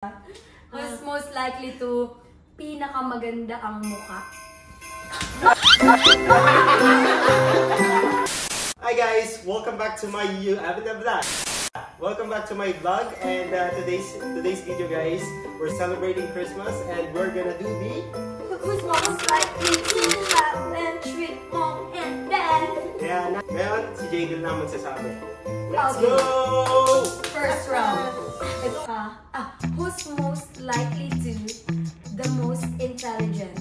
Who's most likely to pinakamaganda ang mukha? Hi guys, welcome back to my vlog. And today's video, guys, we're celebrating Christmas and we're gonna do the Who's most likely to have and treat mom and dad? yeah. Ngayon si Jadel na magsasabi. Let's Okay. go! First round. Who's most likely to the most intelligent?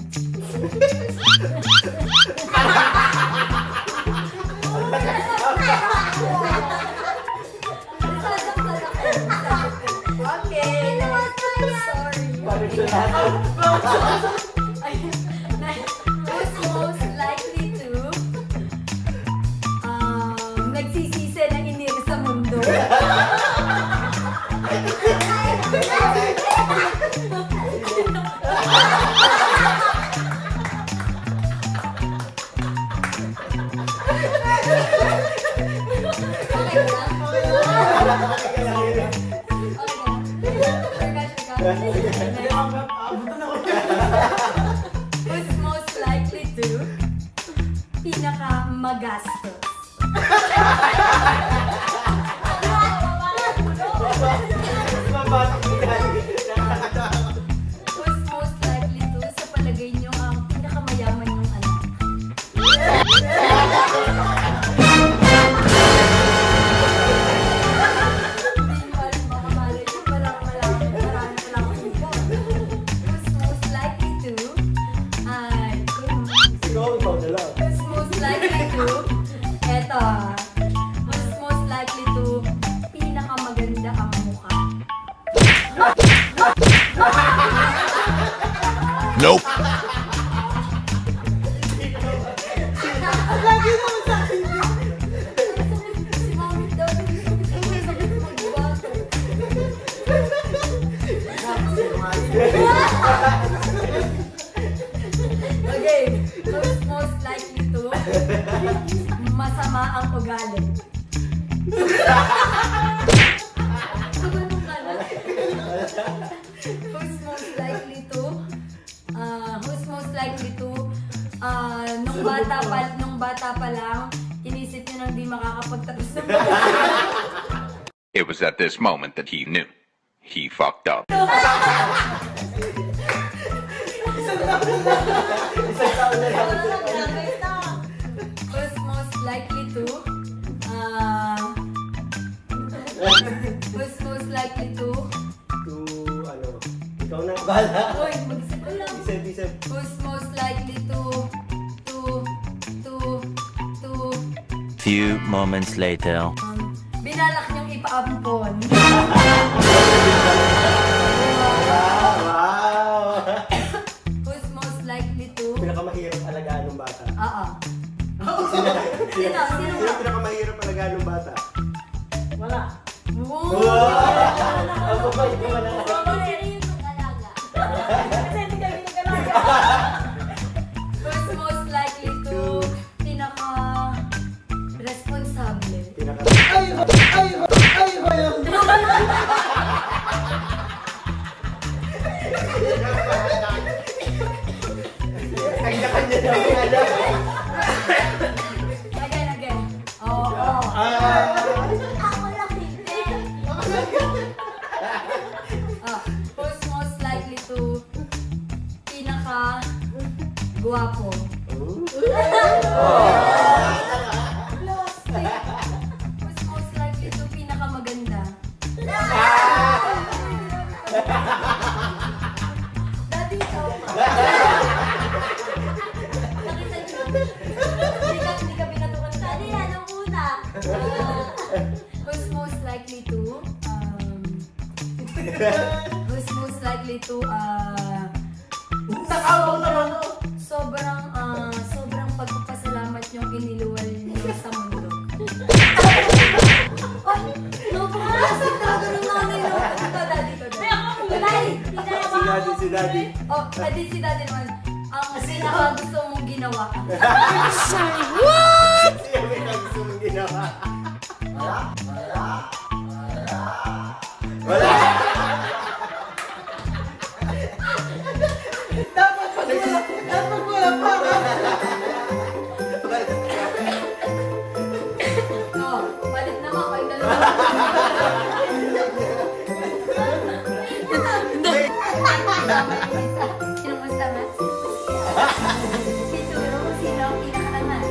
Okay. Who's most likely to nagsisisi ng inir sa mundo? Who's most likely to pinaka-magastos? Who's most likely to, sa palagay nyo, ang pinakamayaman yung anak? Who's most likely to pinakamaganda ang mukha? Nope. Si Mami daw, sakit magbato. Okay, who's most likely to masama ang ugali? Who's most likely to nung bata pa lang inisip niya nang di makakapagtapos ng It was at this moment that he knew. He fucked up. Who's most likely to ano? Ikaw na bala. Uy, mag-isip ko lang. Isip. Who's most likely to Few moments later. binalak niyang ipaampon? Wow! Who's most likely to Pinakamahirap alagaan ng bata. Sino pinakamahirap alagaan ng bata? Wala. Wow! Ang babay ko wala. Who's most likely to pinaka-responsable? Kanya-kanya na ang alam. Again. Oo. Ako lang hindi. Who's most likely to pinaka-guwapo? Who's most likely to pinaka-maganda? Daddy, ikaw pa. Nakita niyo? Hindi ka pinatukan. Daddy, anong una? Who's most likely to sobrang pagpapasalamat yung iniluwal niyo sa mundo. Si Daddy. Oh, si Daddy naman. Ang pinaka gusto mong ginawa. Sorry, what? Siya may gusto mong ginawa. Wala. yung isa. Sino mas tama? Ituro kung sino ang pinakaangat.